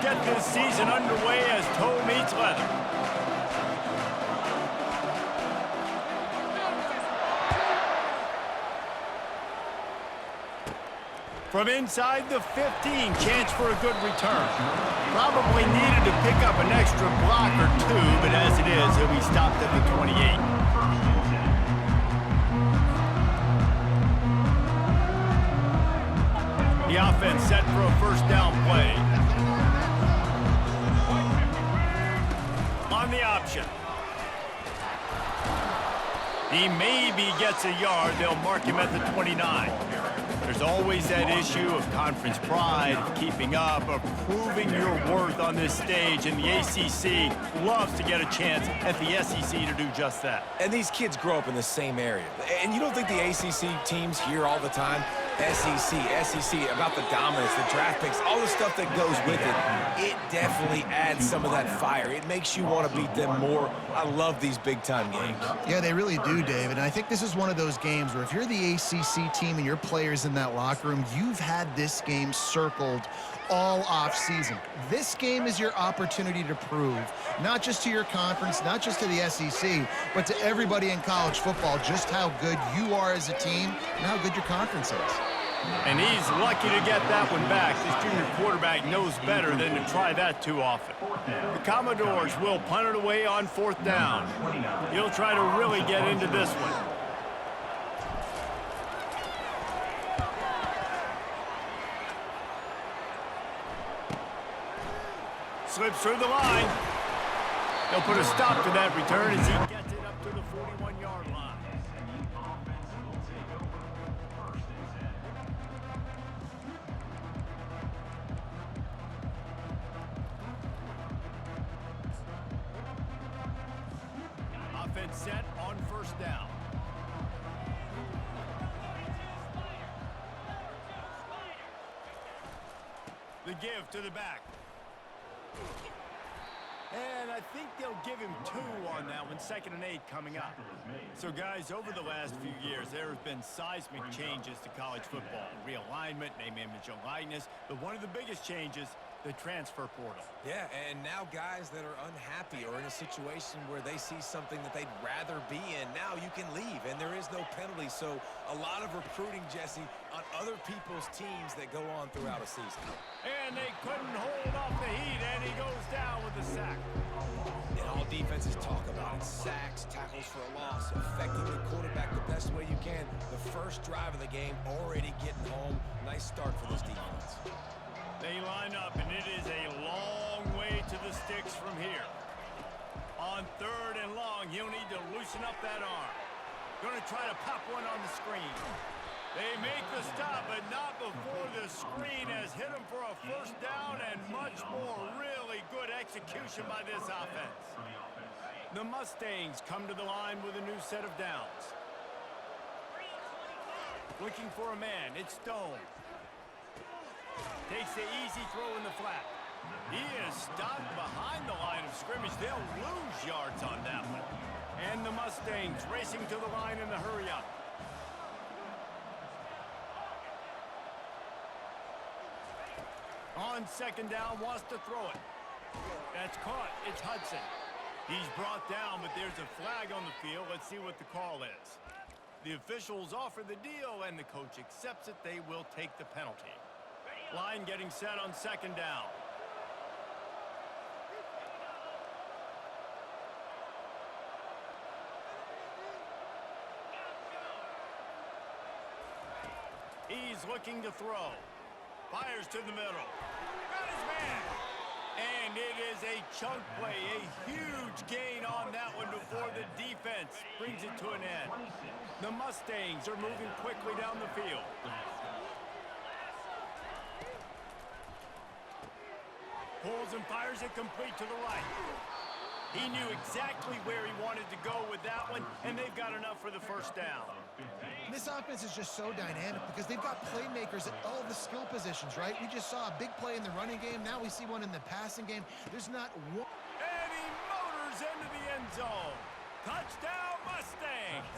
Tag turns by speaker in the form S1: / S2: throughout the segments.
S1: get this season underway as toe meets leather. From inside the 15, chance for a good return. Probably needed to pick up an extra block or two, but as it is, he'll be stopped at the 28. The offense set for a first down play. On the option. He maybe gets a yard. They'll mark him at the 29. There's always that issue of conference pride, of keeping up, of proving your worth on this stage, and the ACC loves to get a chance at the SEC to do just that.
S2: And these kids grow up in the same area. And you don't think the ACC teams hear all the time, SEC, about the dominance, the draft picks, all the stuff that goes with it. It definitely adds some of that fire. It makes you want to beat them more. I love these big-time games.
S3: Yeah, they really do, David. And I think this is one of those games where if you're the ACC team and your players in that locker room, you've had this game circled all off season. This game is your opportunity to prove, not just to your conference, not just to the SEC, but to everybody in college football, just how good you are as a team and how good your conference is.
S1: And he's lucky to get that one back. This junior quarterback knows better than to try that too often. The Commodores will punt it away on fourth down. He'll try to really get into this one. Slips through the line. They'll put a stop to that return as he gets it up to the 41-yard line. Offense set on first down. The give to the back. And I think they'll give him 2 on that one, 2nd and 8 coming up. So, guys, over the last few years, there have been seismic changes to college football. Realignment, name, image, and likeness. But one of the biggest changes, the transfer portal.
S2: Yeah, and now guys that are unhappy or in a situation where they see something that they'd rather be in, now you can leave, and there is no penalty. So a lot of recruiting, Jesse, on other people's teams that go on throughout a season.
S1: And they couldn't hold off the heat, and he goes down with a sack.
S2: And all defenses talk about it. Sacks, tackles for a loss, affecting the quarterback the best way you can. The first drive of the game, already getting home. Nice start for this defense.
S1: They line up, and it is a long way to the sticks from here. On 3rd and long, he'll need to loosen up that arm. Going to try to pop one on the screen. They make the stop, but not before the screen has hit him for a first down and much more. Really good execution by this offense. The Mustangs come to the line with a new set of downs. Looking for a man, it's Stone. Takes the easy throw in the flat. He is stopped behind the line of scrimmage. They'll lose yards on that one. And the Mustangs racing to the line in the hurry-up. On 2nd down, wants to throw it. That's caught. It's Hudson. He's brought down, but there's a flag on the field. Let's see what the call is. The officials offer the deal, and the coach accepts it. They will take the penalty. Line getting set on 2nd down. He's looking to throw. Fires to the middle. Got his man. And it is a chunk play. A huge gain on that one before the defense brings it to an end. The Mustangs are moving quickly down the field. Pulls and fires it complete to the right. He knew exactly where he wanted to go with that one, and they've got enough for the first down.
S3: This offense is just so dynamic because they've got playmakers at all the skill positions, right? We just saw a big play in the running game. Now we see one in the passing game. There's not one.
S1: And he motors into the end zone. Touchdown, Mustangs.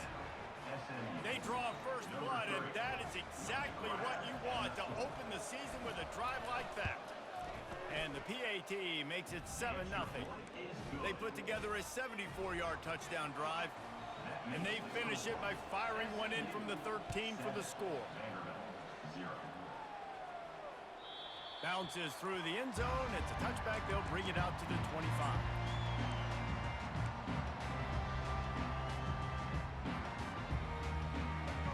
S1: They draw first blood, and that is exactly what you want to open the season with a drive like that. And the PAT makes it 7-0. They put together a 74-yard touchdown drive, and they finish it by firing one in from the 13 for the score. Bounces through the end zone. It's a touchback. They'll bring it out to the 25.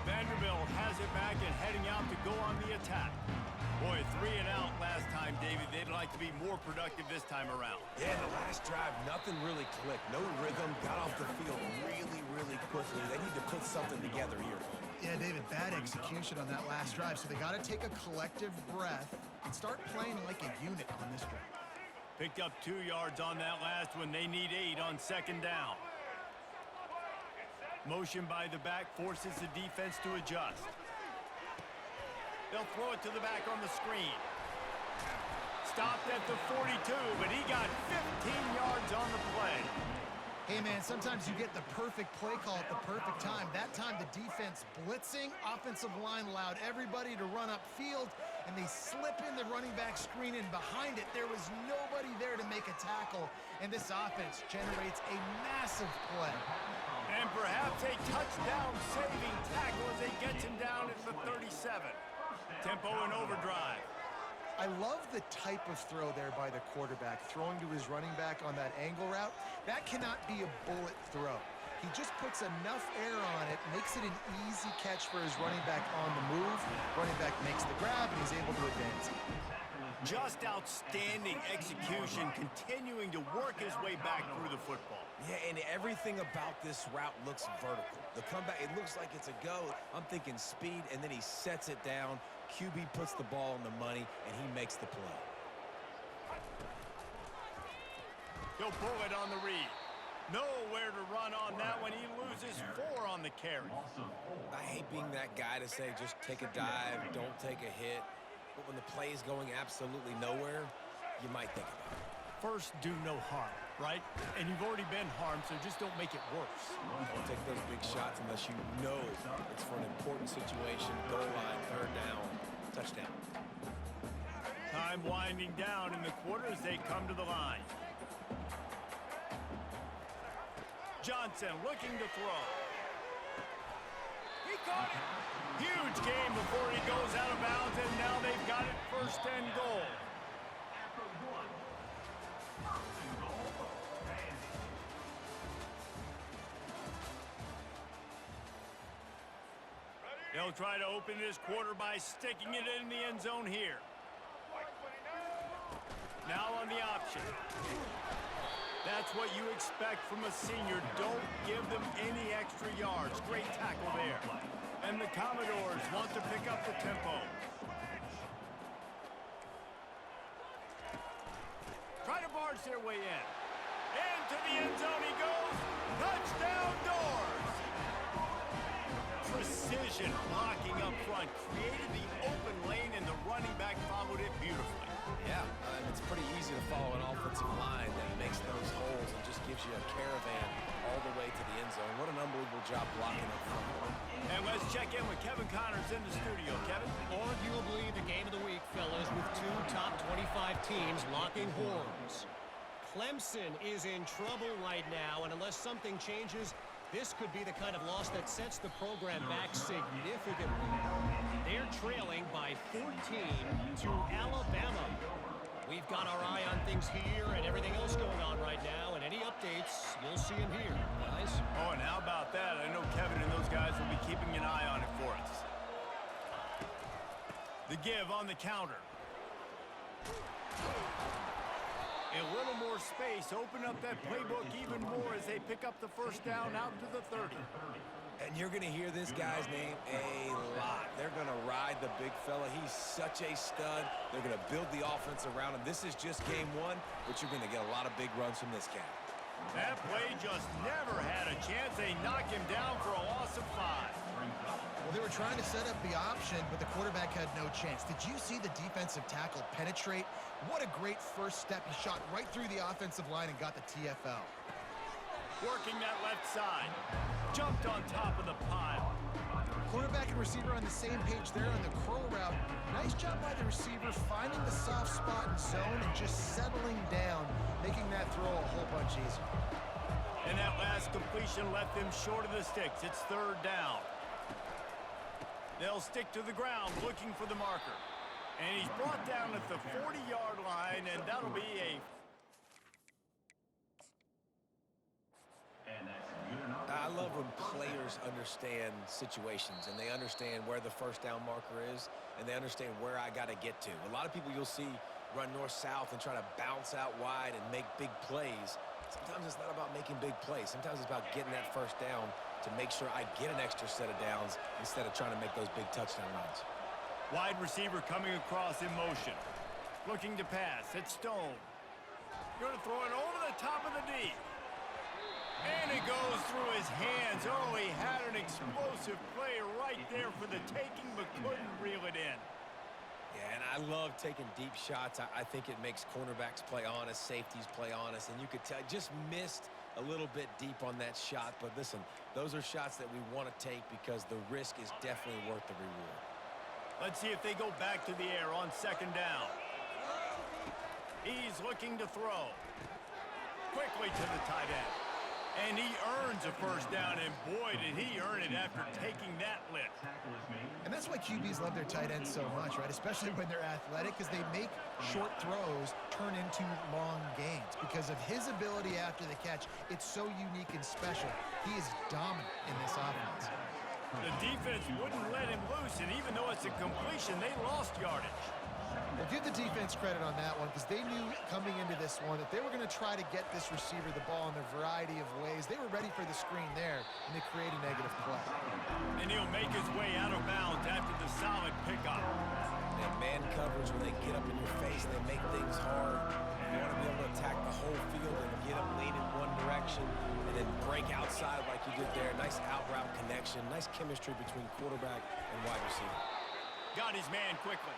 S1: Vanderbilt has it back and heading out to go on the attack. Boy, 3 and out last time, David. They'd like to be more productive this time around.
S2: Yeah, the last drive, nothing really clicked. No rhythm, got off the field really quickly. They need to put something together here.
S3: Yeah, David, bad execution on that last drive, so they got to take a collective breath and start playing like a unit on this drive.
S1: Picked up 2 yards on that last one. They need 8 on second down. Motion by the back forces the defense to adjust. They'll throw it to the back on the screen. Stopped at the 42, but he got 15 yards on the play.
S3: Hey, man, sometimes you get the perfect play call at the perfect time. That time, the defense blitzing, offensive line allowed everybody to run upfield, and they slip in the running back screen, and behind it, there was nobody there to make a tackle, and this offense generates a massive play.
S1: And perhaps a touchdown-saving tackle as they get him down at the 37. Tempo and overdrive.
S3: I love the type of throw there by the quarterback, throwing to his running back on that angle route. That cannot be a bullet throw. He just puts enough air on it, makes it an easy catch for his running back on the move. Running back makes the grab, and he's able to advance.
S1: Just outstanding execution, continuing to work his way back through the football.
S2: Yeah, and everything about this route looks vertical. The comeback, it looks like it's a go. I'm thinking speed, and then he sets it down. QB puts the ball on the money, and he makes the play.
S1: He'll pull it on the read. Nowhere to run on that one. He loses 4 on the carry.
S2: I hate being that guy to say just take a dive, don't take a hit. But when the play is going absolutely nowhere, you might think about it.
S1: First, do no harm, right? And you've already been harmed, so just don't make it worse.
S2: Don't take those big shots unless you know it's for an important situation. Goal line, third down, touchdown.
S1: Time winding down in the quarter as they come to the line. Johnson looking to throw. He caught it. Huge game before he goes out of bounds, and now they've got it 1st and goal. They'll try to open this quarter by sticking it in the end zone here. Now on the option. That's what you expect from a senior. Don't give them any extra yards. Great tackle there. And the Commodores want to pick up the tempo. Try to barge their way in. Into the end zone he goes. Touchdown Doors! Precision blocking up front. Created the open lane, and the running back followed it beautifully.
S2: Yeah, it's pretty easy to follow an offensive line that makes those holes and just gives you a caravan all the way to the end zone. What an unbelievable job blocking up front.
S1: And let's check in with Kevin Connors in the studio. Kevin?
S4: Arguably the game of the week, fellas, with 2 top 25 teams locking horns. Clemson is in trouble right now, and unless something changes, this could be the kind of loss that sets the program back significantly. They're trailing by 14 to Alabama. We've got our eye on things here and everything else going on right now, and any updates, you'll see them here, guys.
S1: Oh, and how about that? I know Kevin and those guys will be keeping an eye on it for us. The give on the counter. A little more space. Open up that playbook even more as they pick up the 1st down out to the 30.
S2: And you're going to hear this guy's name a lot. They're going to ride the big fella. He's such a stud. They're going to build the offense around him. This is just game 1, but you're going to get a lot of big runs from this cat.
S1: That play just never had a chance. They knock him down for a loss of 5.
S3: Well, they were trying to set up the option, but the quarterback had no chance. Did you see the defensive tackle penetrate? What a great first step. He shot right through the offensive line and got the TFL.
S1: Working that left side. Jumped on top of the pile.
S3: Quarterback and receiver on the same page there on the curl route. Nice job by the receiver finding the soft spot in zone and just settling down, making that throw a whole bunch easier.
S1: And that last completion left them short of the sticks. It's third down. They'll stick to the ground looking for the marker. And he's brought down at the 40-yard line, and that'll be a...
S2: I love when players understand situations and they understand where the first down marker is and they understand where I got to get to. A lot of people you'll see run north-south and try to bounce out wide and make big plays. Sometimes it's not about making big plays. Sometimes it's about getting that first down to make sure I get an extra set of downs instead of trying to make those big touchdown runs.
S1: Wide receiver coming across in motion. Looking to pass. It's Stone. Going to throw it over the top of the D. And it goes through his hands. Oh, he had an explosive play right there for the taking, but couldn't reel it in.
S2: Yeah, and I love taking deep shots. I think it makes cornerbacks play honest, safeties play honest, and you could tell just missed a little bit deep on that shot. But listen, those are shots that we want to take because the risk is definitely worth the reward.
S1: Let's see if they go back to the air on second down. He's looking to throw. Quickly to the tight end. And he earns a first down, and boy, did he earn it after taking that lift.
S3: And that's why QBs love their tight ends so much, right? Especially when they're athletic, because they make short throws turn into long gains. Because of his ability after the catch, it's so unique and special. He is dominant in this offense.
S1: The defense wouldn't let him loose, and even though it's a completion, they lost yardage.
S3: Well, give the defense credit on that one because they knew coming into this one that they were going to try to get this receiver the ball in a variety of ways. They were ready for the screen there, and they create a negative play.
S1: And he'll make his way out of bounds after the solid pickup.
S2: And man coverage, when they get up in your face and they make things hard, you want to be able to attack the whole field and get them leaning one direction and then break outside like you did there. Nice out route connection, nice chemistry between quarterback and wide receiver.
S1: Got his man quickly.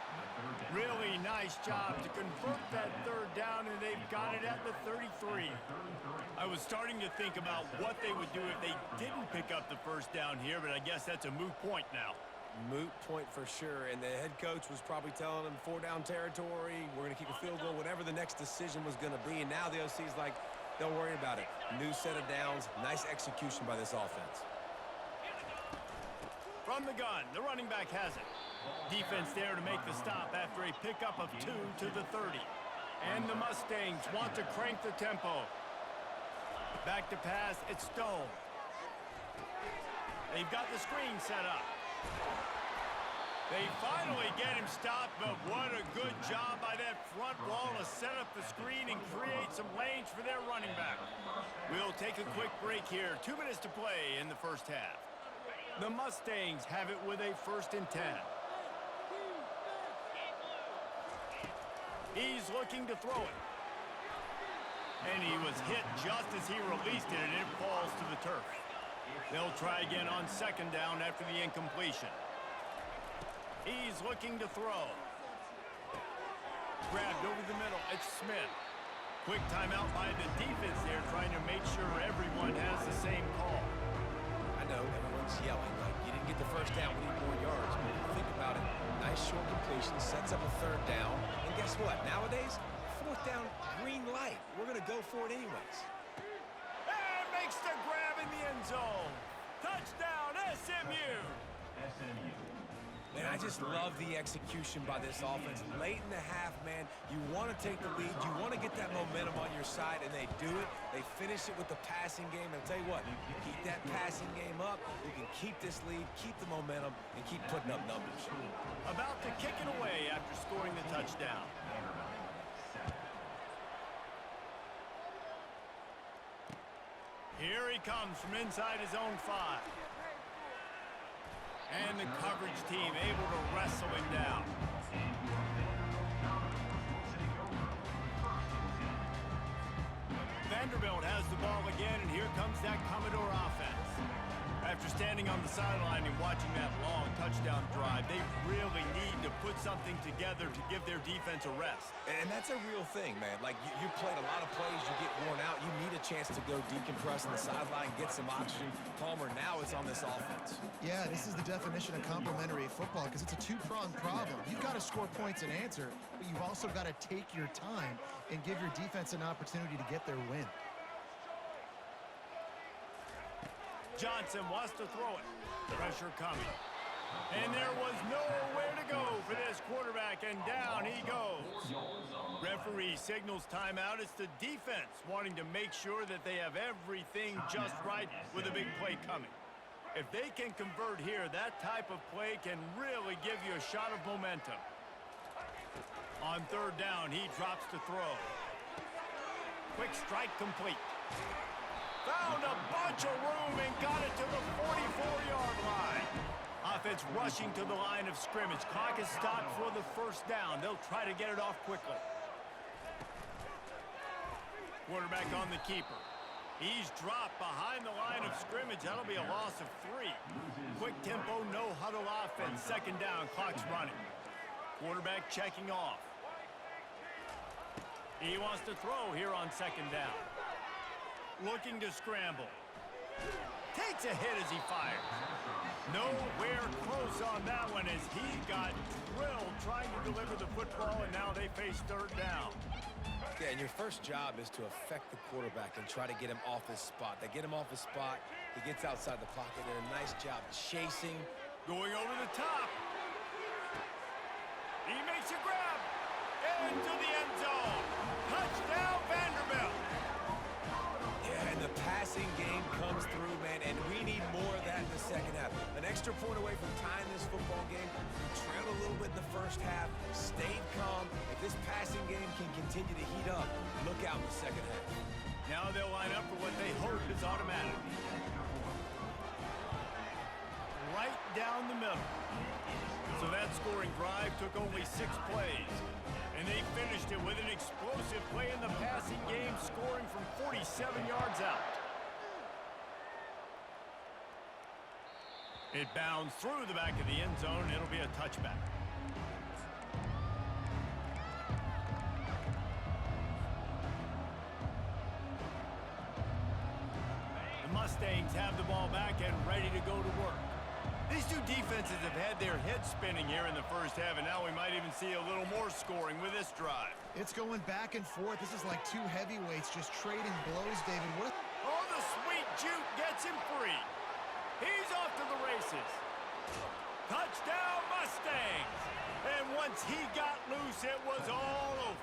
S1: Really nice job to convert that third down, and they've got it at the 33. I was starting to think about what they would do if they didn't pick up the first down here, but I guess that's a moot point now.
S2: Moot point for sure, and the head coach was probably telling them 4-down territory, we're going to kick a field goal, whatever the next decision was going to be, and now the OC's like, don't worry about it. New set of downs, nice execution by this offense.
S1: From the gun, the running back has it. Defense there to make the stop after a pickup of 2 to the 30. And the Mustangs want to crank the tempo. Back to pass, it's Stone. They've got the screen set up. They finally get him stopped, but what a good job by that front wall to set up the screen and create some lanes for their running back. We'll take a quick break here. 2 minutes to play in the first half. The Mustangs have it with a 1st and 10. He's looking to throw it. And he was hit just as he released it, and it falls to the turf. They'll try again on second down after the incompletion. He's looking to throw. Grabbed over the middle. It's Smith. Quick timeout by the defense there, trying to make sure everyone has the same call.
S2: I know everyone's yelling like you didn't get the first down, we need more yards. But if you think about it, nice short completion, sets up a third down. And guess what? Nowadays, 4th down, green light. We're going to go for it anyways.
S1: And makes the grab in the end zone. Touchdown, SMU.
S2: Man, I just love the execution by this offense. Late in the half, man, you want to take the lead. You want to get that momentum on your side, and they do it. They finish it with the passing game. And I'll tell you what, keep that passing game up. You can keep this lead, keep the momentum, and keep putting up numbers.
S1: About to kick it away after scoring the touchdown. Here he comes from inside his own 5. And the coverage team able to wrestle him down. Vanderbilt has the ball again, and here comes that Commodore offense. After standing on the sideline and watching that long touchdown drive, they really need to put something together to give their defense a rest.
S2: And that's a real thing, man. Like, you played a lot of plays, you get worn out, you need a chance to go decompress on the sideline, get some oxygen. Palmer, now it's on this offense.
S3: Yeah, this is the definition of complementary football because it's a two-pronged problem. You've got to score points and answer, but you've also got to take your time and give your defense an opportunity to get their win.
S1: Johnson wants to throw it. Pressure coming. And there was nowhere to go for this quarterback, and down he goes. Referee signals timeout. It's the defense wanting to make sure that they have everything just right with a big play coming. If they can convert here, that type of play can really give you a shot of momentum. On third down, he drops to throw. Quick strike complete. Found a bunch of room and got it to the 44-yard line. Offense rushing to the line of scrimmage. Clock is stopped for the first down. They'll try to get it off quickly. Quarterback on the keeper. He's dropped behind the line of scrimmage. That'll be a loss of 3. Quick tempo, no huddle offense. Second down, clock's running. Quarterback checking off. He wants to throw here on second down. Looking to scramble. Takes a hit as he fires. Nowhere close on that one as he got drilled trying to deliver the football, and now they face third down.
S2: Yeah, and your first job is to affect the quarterback and try to get him off his spot. They get him off his spot. He gets outside the pocket. Did a nice job chasing.
S1: Going over the top. He makes a grab. Into the end zone. Touchdown, Vanderbilt.
S2: Yeah, and the passing game comes through, man, and we need more of that in the second half. An extra point away from tying this football game. We trailed a little bit in the first half, stayed calm. If this passing game can continue to heat up, look out in the second half.
S1: Now they'll line up for what they hope is automatic. Right down the middle. So that scoring drive took only 6 plays. And they finished it with an explosive play in the passing game, scoring from 47 yards out. It bounds through the back of the end zone, and it'll be a touchback. The Mustangs have the ball back and ready to go to work. These two defenses have had their heads spinning here in the first half, and now we might even see a little more scoring with this drive.
S3: It's going back and forth. This is like two heavyweights just trading blows, David.
S1: Oh, the sweet juke gets him free. He's off to the races. Touchdown, Mustangs. And once he got loose, it was all over.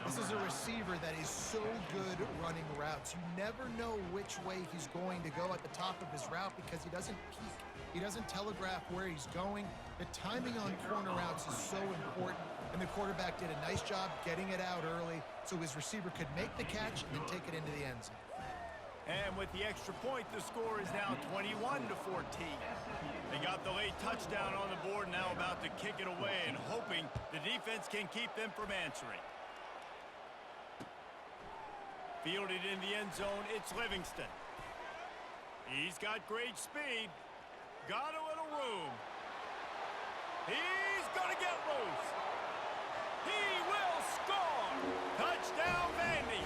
S3: This is a receiver that is so good running routes. You never know which way he's going to go at the top of his route because he doesn't peek. He doesn't telegraph where he's going. The timing on corner routes is so important, and the quarterback did a nice job getting it out early so his receiver could make the catch and then take it into the end zone.
S1: And with the extra point, the score is now 21-14. They got the late touchdown on the board, now about to kick it away and hoping the defense can keep them from answering. Fielded in the end zone, it's Livingston. He's got great speed. Got a little room. He's going to get loose. He will score. Touchdown, Vandy.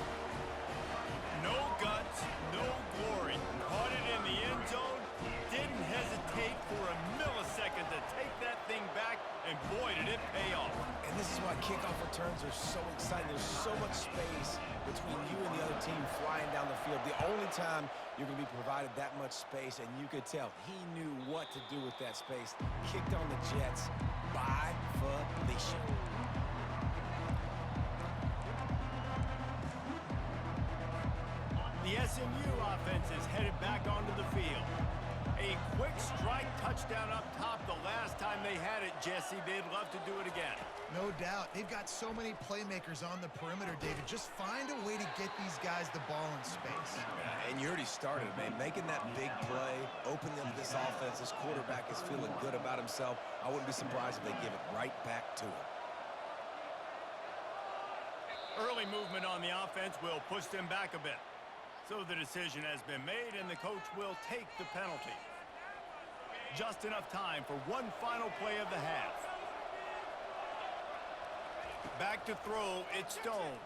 S1: No guts, no glory. Caught it in the end zone. Didn't hesitate for a millisecond to take that thing back, and boy, did it pay off.
S2: And this is why kickoff returns are so exciting. There's so much space between you and the other team flying down the field. The only time you're going to be provided that much space, and you could tell he knew what to do with that space. Kicked on the Jets by Felicia.
S1: The SMU offense is headed back onto the field. A quick strike touchdown up top the last time they had it, Jesse. They'd love to do it again.
S3: No doubt. They've got so many playmakers on the perimeter, David. Just find a way to get these guys the ball in space.
S2: And you already started, man. Making that big play, opening up this offense. This quarterback is feeling good about himself. I wouldn't be surprised if they give it right back to him.
S1: Early movement on the offense will push them back a bit. So the decision has been made, and the coach will take the penalty. Just enough time for one final play of the half. Back to throw, it's Stone.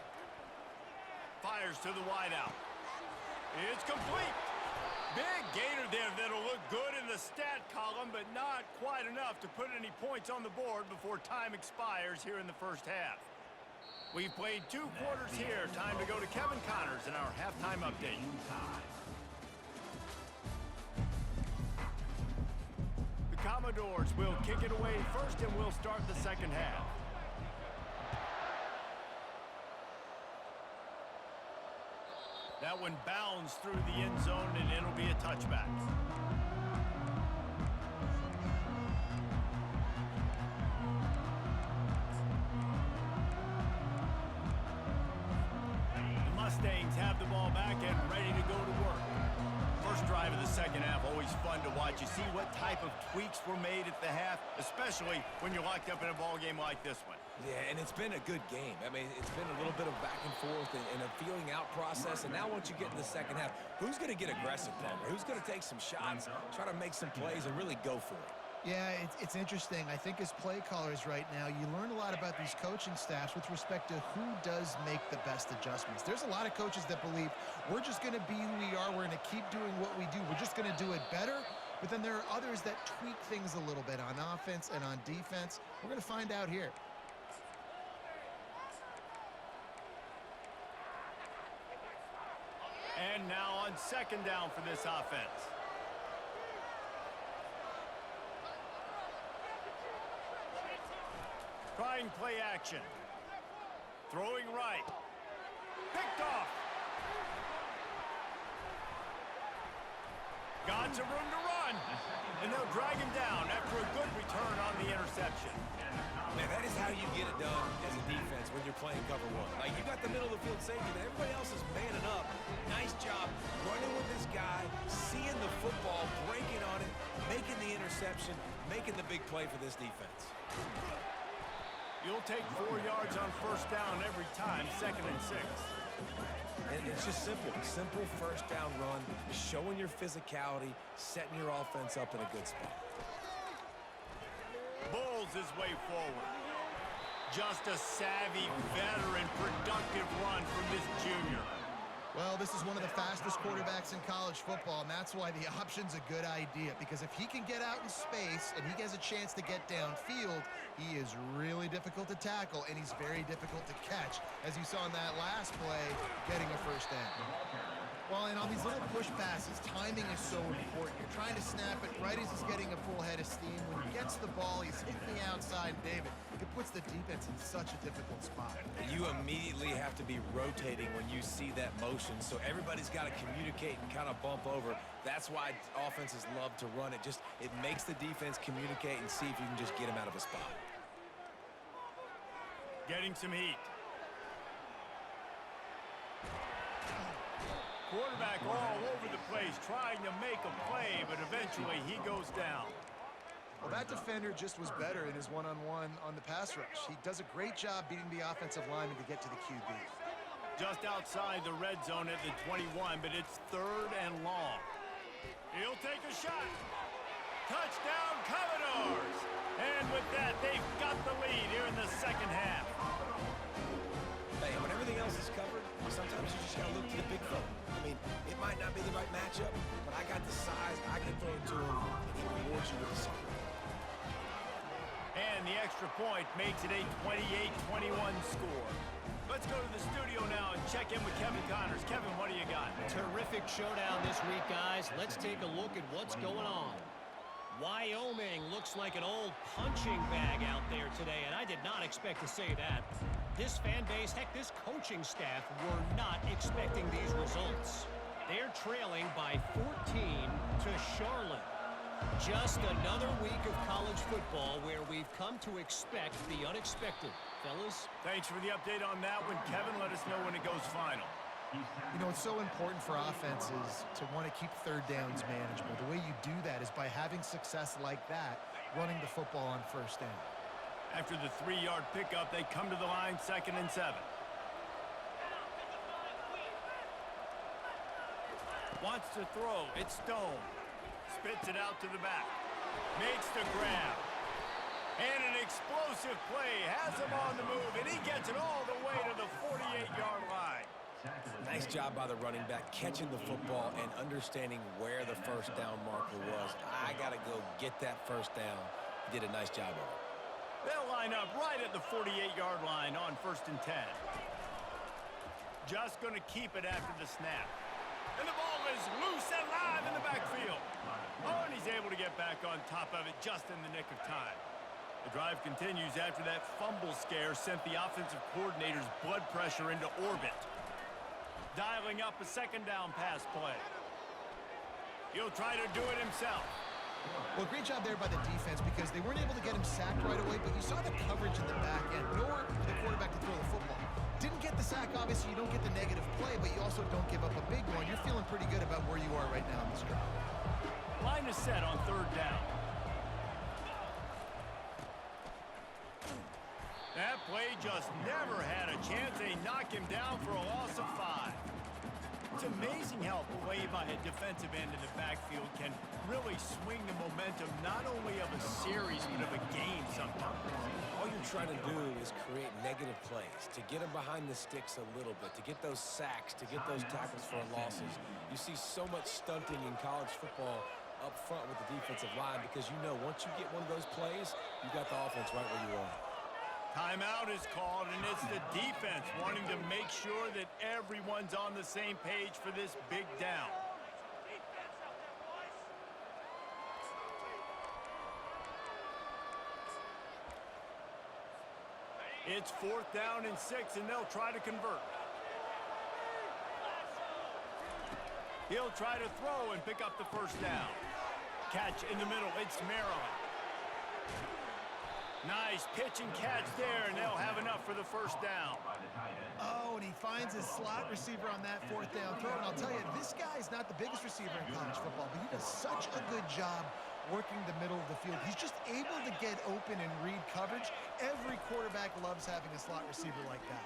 S1: Fires to the wideout. It's complete. Big gainer there that'll look good in the stat column, but not quite enough to put any points on the board before time expires here in the first half. We've played 2 quarters here. Time to go to Kevin Connors in our halftime update. The Commodores will kick it away first, and we'll start the second half. That one bounds through the end zone, and it'll be a touchback. The Mustangs have the ball back and ready to go to work. First drive of the second half, always fun to watch. You see what type of tweaks were made at the half, especially when you're locked up in a ball game like this one.
S2: Yeah, and it's been a good game. I mean, it's been a little bit of back and forth and a feeling out process. And now once you get in the second half, who's going to get aggressive, Palmer? Who's going to take some shots, try to make some plays, and really go for it?
S3: Yeah, it's interesting. I think as play callers right now, you learn a lot about these coaching staffs with respect to who does make the best adjustments. There's a lot of coaches that believe we're just going to be who we are. We're going to keep doing what we do. We're just going to do it better. But then there are others that tweak things a little bit on offense and on defense. We're going to find out here.
S1: And now on second down for this offense. Trying play action. Throwing right. Picked off. Got some room to run. And they'll drag him down after a good return on the interception.
S2: Man, that is how you get it done as a defense when you're playing cover one. Like, you got the middle of the field safety, but everybody else is manning up. Nice job running with this guy, seeing the football, breaking on it, making the interception, making the big play for this defense.
S1: You'll take 4 yards on first down every time, 2nd and 6.
S2: And it's just simple. Simple first down run, showing your physicality, setting your offense up in a good spot.
S1: Bulls his way forward. Just a savvy, veteran, productive run from this junior.
S3: Well, this is one of the fastest quarterbacks in college football, and that's why the option's a good idea, because if he can get out in space and he has a chance to get downfield, he is really difficult to tackle, and he's very difficult to catch, as you saw in that last play, getting a first down. Well, and on these little push passes, timing is so important. You're trying to snap it right as he's getting a full head of steam. When he gets the ball, he's hitting the outside, David. It puts the defense in such a difficult spot.
S2: You immediately have to be rotating when you see that motion, so everybody's got to communicate and kind of bump over. That's why offenses love to run it. It makes the defense communicate and see if you can just get him out of a spot.
S1: Getting some heat. Quarterback all over the place, trying to make a play, but eventually he goes down.
S3: Well, that defender just was better in his one-on-one on the pass rush. He does a great job beating the offensive lineman to get to the QB.
S1: Just outside the red zone at the 21, but it's 3rd and long. He'll take a shot. Touchdown, Commodores! And with that, they've got the lead here in the second half.
S2: Hey, when everything else is covered, sometimes you just got to look to the big fella. I mean, it might not be the right matchup, but I got the size, I can throw it to him, and he rewards you with the score.
S1: And the extra point makes it a 28-21 score. Let's go to the studio now and check in with Kevin Connors. Kevin, what do you got?
S4: Terrific showdown this week, guys. Let's take a look at what's going on. Wyoming looks like an old punching bag out there today, and I did not expect to say that. This fan base, heck, this coaching staff were not expecting these results. They're trailing by 14 to Charlotte. Just another week of college football where we've come to expect the unexpected. Fellas?
S1: Thanks for the update on that one. Kevin, let us know when it goes final.
S3: You know, it's so important for offenses to want to keep third downs manageable. The way you do that is by having success like that, running the football on first down.
S1: After the 3-yard pickup, they come to the line 2nd and 7. Wants to throw. It's Stone. Spits it out to the back. Makes the grab. And an explosive play. Has him on the move, and he gets it all the way to the 48-yard line.
S2: Nice job by the running back, catching the football and understanding where the first down marker was. I got to go get that first down. He did a nice job of it.
S1: They'll line up right at the 48-yard line on 1st and 10. Just going to keep it after the snap. And the ball is loose and live in the backfield. Oh, and he's able to get back on top of it just in the nick of time. The drive continues after that fumble scare sent the offensive coordinator's blood pressure into orbit. Dialing up a 2nd down pass play. He'll try to do it himself.
S3: Well, great job there by the defense because they weren't able to get him sacked right away, but you saw the coverage in the back end. Nowhere for the quarterback to throw the football. Didn't get the sack, obviously you don't get the negative play, but you also don't give up a big one. You're feeling pretty good about where you are right now in this drive.
S1: Line is set on 3rd down. That play just never had a chance. They knock him down for a loss of 5. It's amazing how a play by a defensive end in the backfield can really swing the momentum not only of a series but of a game sometimes.
S2: All you're trying to do is create negative plays, to get them behind the sticks a little bit, to get those sacks, to get those tackles for losses. You see so much stunting in college football up front with the defensive line because you know once you get one of those plays, you got the offense right where you are.
S1: Timeout is called, and it's the defense wanting to make sure that everyone's on the same page for this big down. It's 4th down and 6, and they'll try to convert. He'll try to throw and pick up the 1st down. Catch in the middle. It's Maryland. Nice pitch and catch there, and they'll have enough for the 1st down.
S3: Oh, and he finds his slot receiver on that 4th down throw. And I'll tell you, this guy is not the biggest receiver in college football, but he does such a good job working the middle of the field. He's just able to get open and read coverage. Every quarterback loves having a slot receiver like that.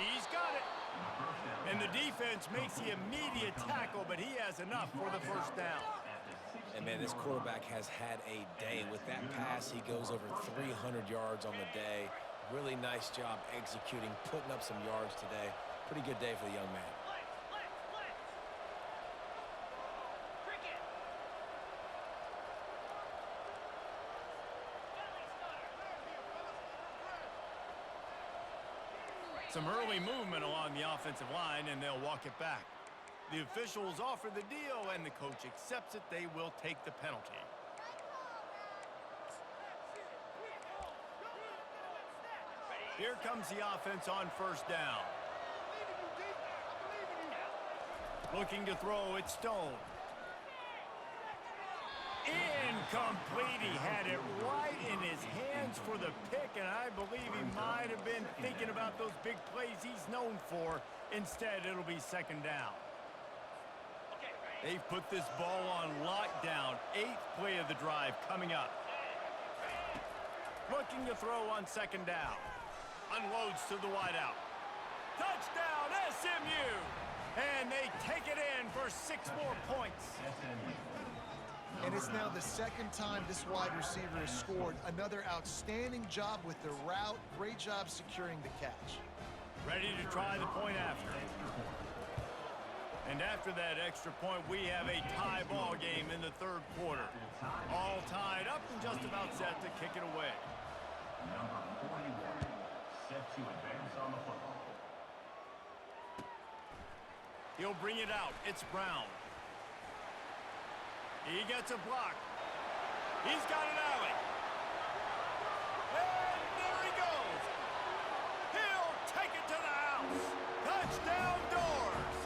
S1: He's got it. And the defense makes the immediate tackle, but he has enough for the 1st down.
S2: And, man, this quarterback has had a day. With that pass, he goes over 300 yards on the day. Really nice job executing, putting up some yards today. Pretty good day for the young man.
S1: Some early movement along the offensive line, and they'll walk it back. The officials offer the deal, and the coach accepts it. They will take the penalty. Here comes the offense on 1st down. Looking to throw, it's Stone. Incomplete. He had it right in his hands for the pick, and I believe he might have been thinking about those big plays he's known for. Instead, it'll be 2nd down. They've put this ball on lockdown. 8th play of the drive coming up. Looking to throw on 2nd down. Unloads to the wideout. Touchdown, SMU! And they take it in for 6 more points.
S3: And it's now the 2nd time this wide receiver has scored. Another outstanding job with the route. Great job securing the catch.
S1: Ready to try the point after. And after that extra point, we have a tie ball game in the 3rd quarter. All tied up and just about set to kick it away.
S5: Number 41, set to advance on the football.
S1: He'll bring it out. It's Brown. He gets a block. He's got an alley. And there he goes. He'll take it to the house. Touchdown Doors.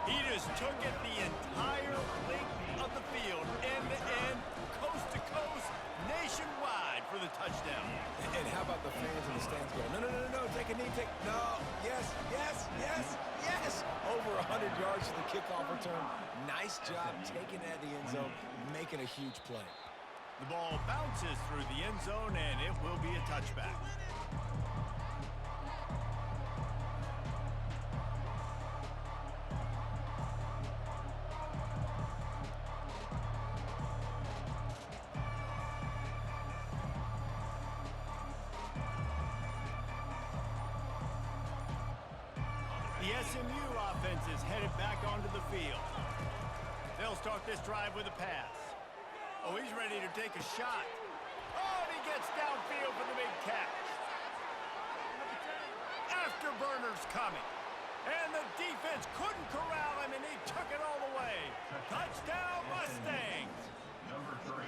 S1: He just took it the entire length of the field, end to end, coast to coast, nationwide for the touchdown.
S2: And how about the fans in the stands going, no, no, no, no, take a knee, no, yes, yes, yes, yes. Over 100 yards to the kickoff return. Nice job taking it at the end zone, making a huge play.
S1: The ball bounces through the end zone, and it will be a touchback. The SMU offense is headed back onto the field. They'll start this drive with a pass. Oh, he's ready to take a shot. Oh, and he gets downfield for the big catch. Afterburner's coming. And the defense couldn't corral him, and he took it all the way. Touchdown, Mustangs!
S5: Number 3.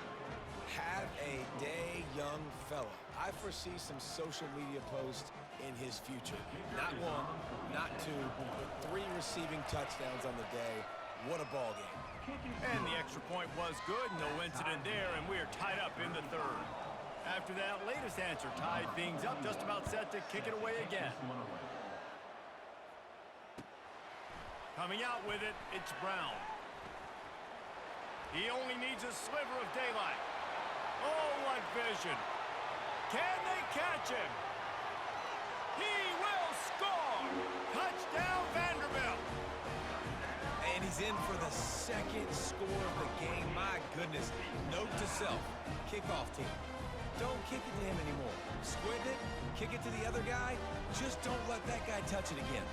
S2: Have a day, young fella. I foresee some social media posts in his future. Not one, not two, but 3 receiving touchdowns on the day. What a ball game.
S1: And the extra point was good, no incident there, and we are tied up in the 3rd. After that latest answer tied things up, just about set to kick it away again. Coming out with it, it's Brown. He only needs a sliver of daylight. Oh, what vision. Can they catch him? He will score! Touchdown, Vanderbilt!
S2: And he's in for the 2nd score of the game. My goodness. Note to self, kickoff team. Don't kick it to him anymore. Squib it, kick it to the other guy. Just don't let that guy touch it again.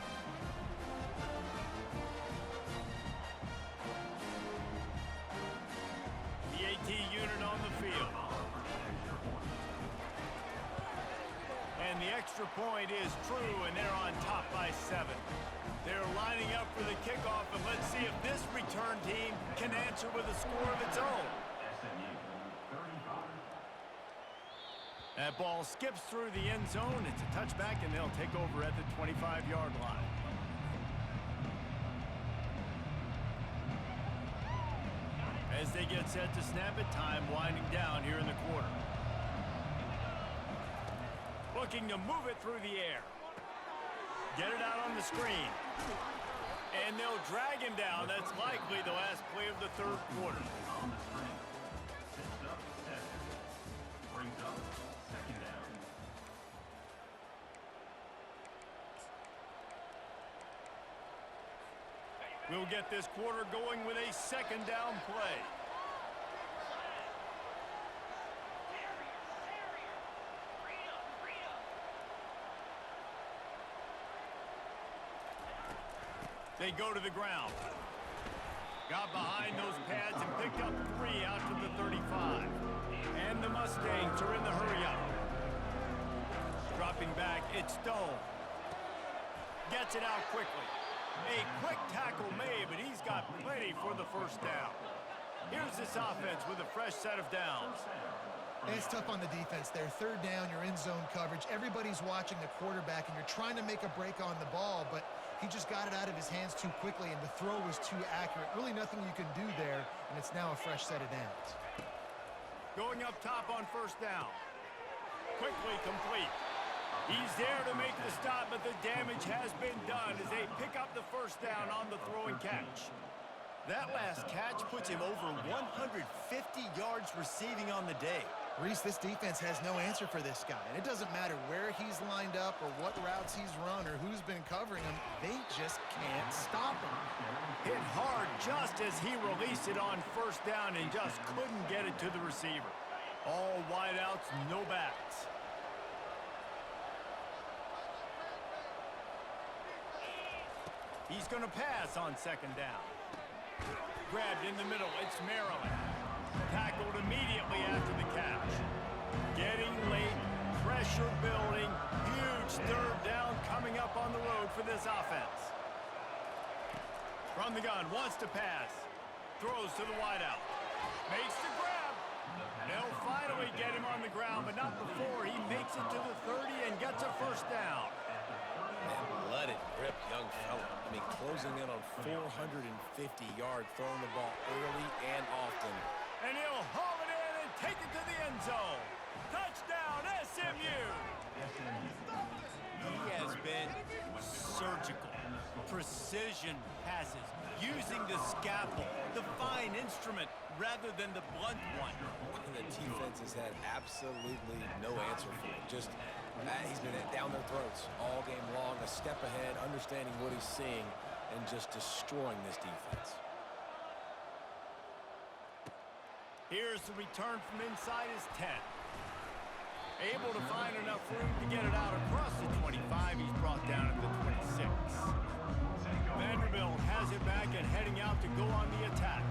S1: The AT unit on the field. And the extra point is true, and they're on top by 7. They're lining up for the kickoff, and let's see if this return team can answer with a score of its own.
S5: SMU 35.
S1: That ball skips through the end zone. It's a touchback, and they'll take over at the 25-yard line. As they get set to snap it, time winding down here in the quarter. Looking to move it through the air. Get it out on the screen. And they'll drag him down. That's likely the last play of the 3rd quarter.
S5: On the screen. 6 up, 7. Brings up 2nd down.
S1: We'll get this quarter going with a 2nd down play. They go to the ground. Got behind those pads and picked up 3 out to the 35. And the Mustangs are in the hurry-up. Dropping back, it's Stone. Gets it out quickly. A quick tackle made, but he's got plenty for the 1st down. Here's this offense with a fresh set of downs.
S3: It's tough on the defense there. 3rd down, you're in zone coverage. Everybody's watching the quarterback, and you're trying to make a break on the ball, but he just got it out of his hands too quickly, and the throw was too accurate. Really nothing you can do there, and it's now a fresh set of downs.
S1: Going up top on 1st down. Quickly complete. He's there to make the stop, but the damage has been done as they pick up the 1st down on the throw and catch. That last catch puts him over 150 yards receiving on the day.
S3: Reese, this defense has no answer for this guy, and it doesn't matter where he's lined up or what routes he's run or who's been covering him. They just can't stop him.
S1: Hit hard just as he released it on 1st down and just couldn't get it to the receiver. All wideouts, no backs. He's going to pass on 2nd down. Grabbed in the middle, it's Maryland. Tackled immediately after the catch. Getting late, pressure building, huge 3rd down coming up on the road for this offense. From the gun, wants to pass. Throws to the wideout. Makes the grab. They'll finally get him on the ground, but not before he makes it to the 30 and gets a 1st down.
S2: And let it rip, young fella. I mean, closing in on 450 yards, throwing the ball early and often.
S1: And he'll haul it in and take it to the end zone. Touchdown, SMU! He has been surgical. Precision passes, using the scalpel, the fine instrument, rather than the blunt one.
S2: The defense has had absolutely no answer for him. Just, he's been down their throats all game long, a step ahead, understanding what he's seeing, and just destroying this defense.
S1: Here's the return from inside his 10. Able to find enough room to get it out across the 25. He's brought down at the 26. out to go on the attack.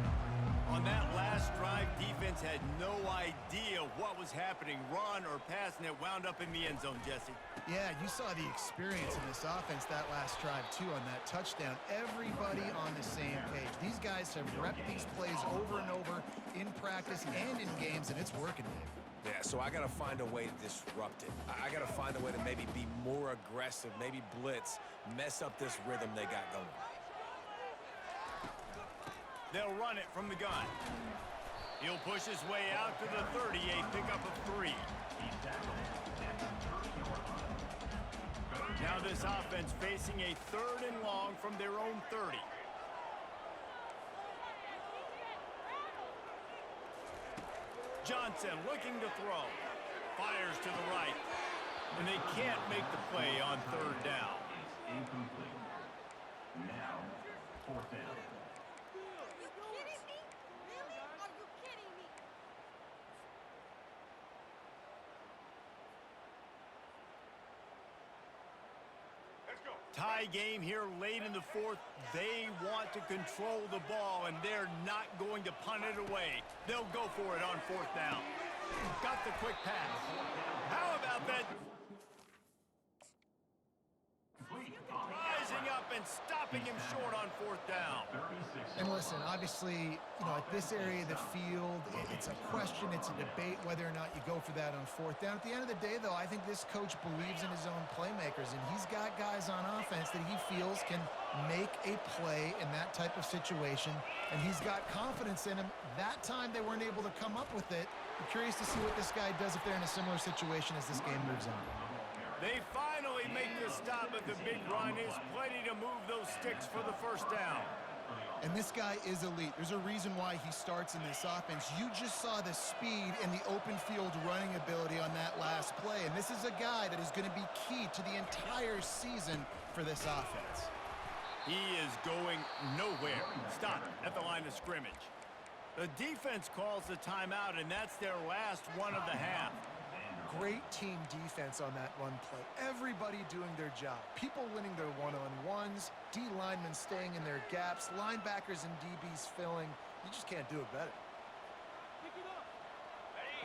S1: On that last drive, defense had no idea what was happening, run or pass, and it wound up in the end zone, Jesse.
S3: Yeah, you saw the experience in this offense that last drive, too, on that touchdown. Everybody on the same page. These guys have repped these plays over and over in practice and in games, and it's working, Dave.
S2: Yeah, so I got to find a way to disrupt it. I got to find a way to maybe be more aggressive, maybe blitz, mess up this rhythm they got going.
S1: They'll run it from the gun. He'll push his way out to the 30, a pickup of 3. Now this offense facing a 3rd and long from their own 30. Johnson looking to throw. Fires to the right. And they can't make the play on 3rd down.
S5: Incomplete. Now, 4th down.
S1: Tie game here late in the 4th. They want to control the ball, and they're not going to punt it away. They'll go for it on 4th down. Got the quick pass. How about that? Rising up and stopping him short on 4th down.
S3: And listen, obviously, at this area of the field, it's a question, it's a debate whether or not you go for that on 4th down. At the end of the day, though, I think this coach believes in his own playmakers, and he's got guys on offense that he feels can make a play in that type of situation, and he's got confidence in him. That time they weren't able to come up with it. I'm curious to see what this guy does if they're in a similar situation as this game moves on.
S1: They finally make the stop, but the big run is plenty to move those sticks for the 1st down.
S3: And this guy is elite. There's a reason why he starts in this offense. You just saw the speed and the open field running ability on that last play. And this is a guy that is going to be key to the entire season for this offense.
S1: He is going nowhere. Stop at the line of scrimmage. The defense calls the timeout, and that's their last one of the half.
S3: Great team defense on that run play. Everybody doing their job. People winning their one-on-ones, D linemen staying in their gaps, linebackers and DBs filling. You just can't do it better.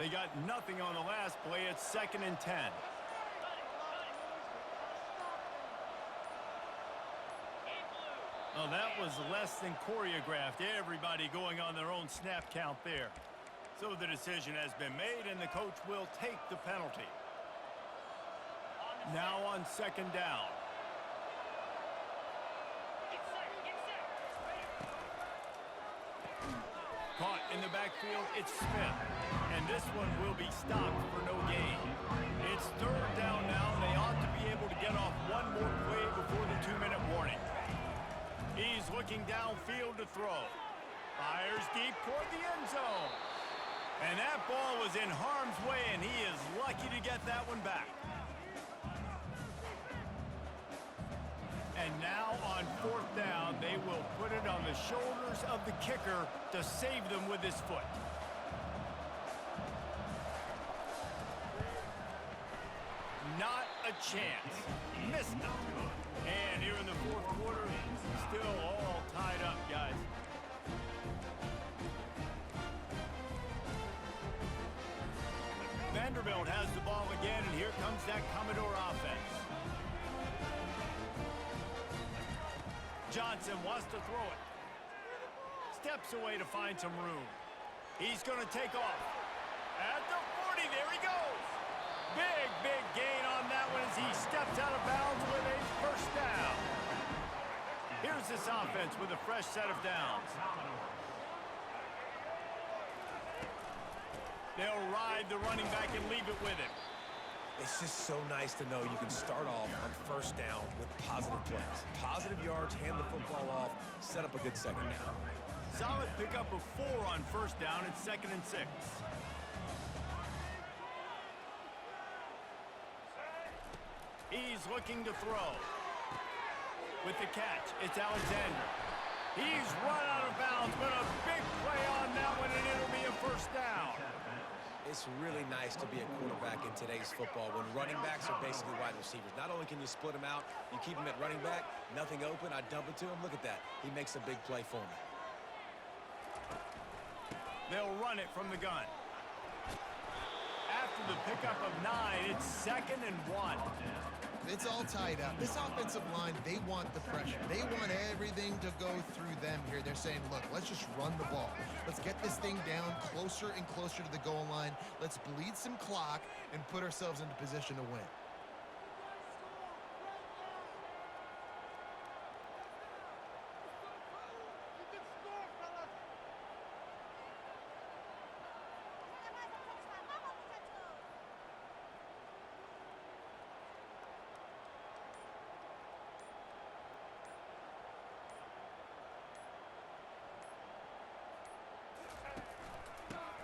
S1: They got nothing on the last play. It's 2nd and 10. Oh, that was less than choreographed. Everybody going on their own snap count there. So the decision has been made, and the coach will take the penalty. Now on 2nd down. Caught in the backfield, it's Smith. And this one will be stopped for no gain. It's 3rd down now, and they ought to be able to get off one more play before the 2-minute warning. He's looking downfield to throw. Fires deep toward the end zone. And that ball was in harm's way, and he is lucky to get that one back. And now on 4th down, they will put it on the shoulders of the kicker to save them with his foot. Not a chance. Missed it. And here in the 4th quarter, still all tied up, guys. Vanderbilt has the ball again, and here comes that Commodore offense. Johnson wants to throw it. Steps away to find some room. He's going to take off. At the 40, there he goes. Big gain on that one as he steps out of bounds with a 1st down. Here's this offense with a fresh set of downs. They'll ride the running back and leave it with him.
S2: It's just so nice to know you can start off on 1st down with positive plays. Positive yards, hand the football off, set up a good 2nd down.
S1: Solid pickup of 4 on 1st down and 2nd and 6. He's looking to throw. With the catch, it's Alexander. He's run out of bounds, but a big play on that one, and it'll be a 1st down.
S2: It's really nice to be a quarterback in today's football when running backs are basically wide receivers. Not only can you split them out, you keep them at running back, nothing open, I dump it to him. Look at that. He makes a big play for me.
S1: They'll run it from the gun. After the pickup of 9, it's 2nd and 1.
S3: It's all tied up. This offensive line, they want the pressure. They want everything to go through them here. They're saying, look, let's just run the ball. Let's get this thing down closer and closer to the goal line. Let's bleed some clock and put ourselves into position to win.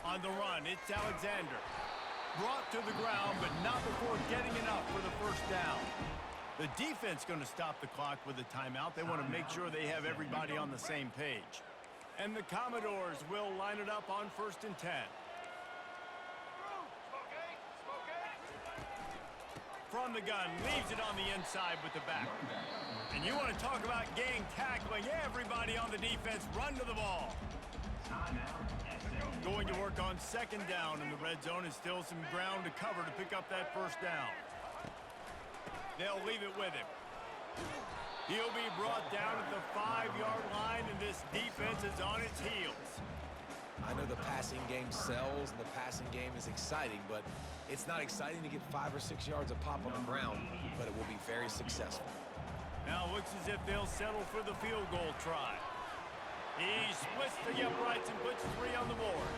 S1: On the run, it's Alexander. Brought to the ground, but not before getting enough for the first down. The defense going to stop the clock with a timeout. They want to make sure they have everybody on the same page. And the Commodores will line it up on 1st and 10. From the gun, leaves it on the inside with the back. And you want to talk about gang tackling. Everybody on the defense run to the ball. Going to work on 2nd down, and the red zone is still some ground to cover to pick up that first down. They'll leave it with him. He'll be brought down at the 5-yard line, and this defense is on its heels.
S2: I know the passing game sells and the passing game is exciting, but it's not exciting to get 5 or 6 yards a pop on the ground, but it will be very successful.
S1: Now looks as if they'll settle for the field goal try. He splits the uprights and puts 3 on the board.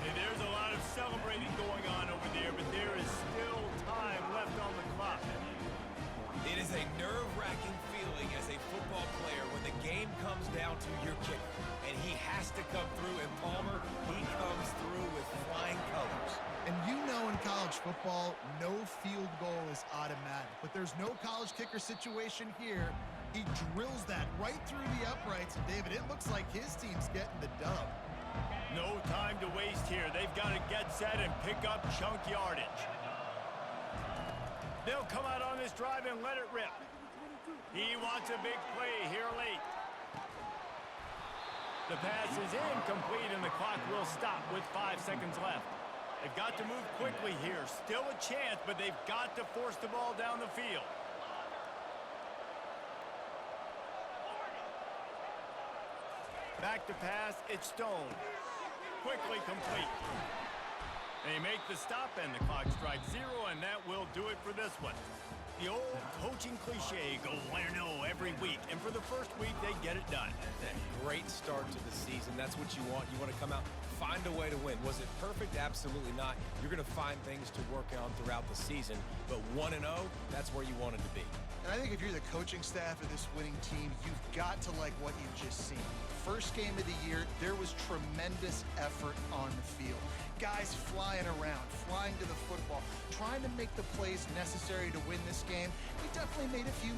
S1: And there's a lot of celebrating going on over there, but there is still time left on the clock.
S2: It is a nerve-wracking feeling as a football player when the game comes down to your kicker. And he has to come through, and Palmer, he comes through with flying colors.
S3: And you know in college football, no field goal is automatic. But there's no college kicker situation here. He drills that right through the uprights. And, David, it looks like his team's getting the dub.
S1: No time to waste here. They've got to get set and pick up chunk yardage. They'll come out on this drive and let it rip. He wants a big play here late. The pass is incomplete, and the clock will stop with 5 seconds left. They've got to move quickly here. Still a chance, but they've got to force the ball down the field. Back to pass, it's Stone. Quickly complete. They make the stop, and the clock strikes 0, and that will do it for this one. The old coaching cliche, go win or no every week, and for the first week, they get it done.
S2: That great start to the season. That's what you want. You want to come out, find a way to win. Was it perfect? Absolutely not. You're going to find things to work on throughout the season, but 1-0, that's where you wanted to be.
S3: And I think if you're the coaching staff of this winning team, you've got to like what you've just seen. First game of the year, there was tremendous effort on the field. Guys flying around, flying to the football, trying to make the plays necessary to win this game. We definitely made a few